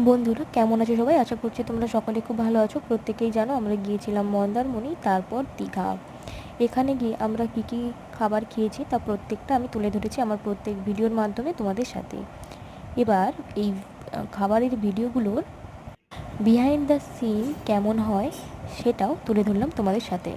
বন্ধুরা কেমন আছো সবাই? আশা করছি তোমরা সকলে খুব ভালো আছো। প্রত্যেকেই জানো আমরা গিয়েছিলাম মন্দারমণি, তারপর দীঘা। এখানে গিয়ে আমরা কী কী খাবার খেয়েছি তা প্রত্যেকটা আমি তুলে ধরেছি আমার প্রত্যেক ভিডিওর মাধ্যমে তোমাদের সাথে। এবার এই খাবারের ভিডিওগুলোর বিহাইন্ড দ্য সিন কেমন হয় সেটাও তুলে ধরলাম তোমাদের সাথে।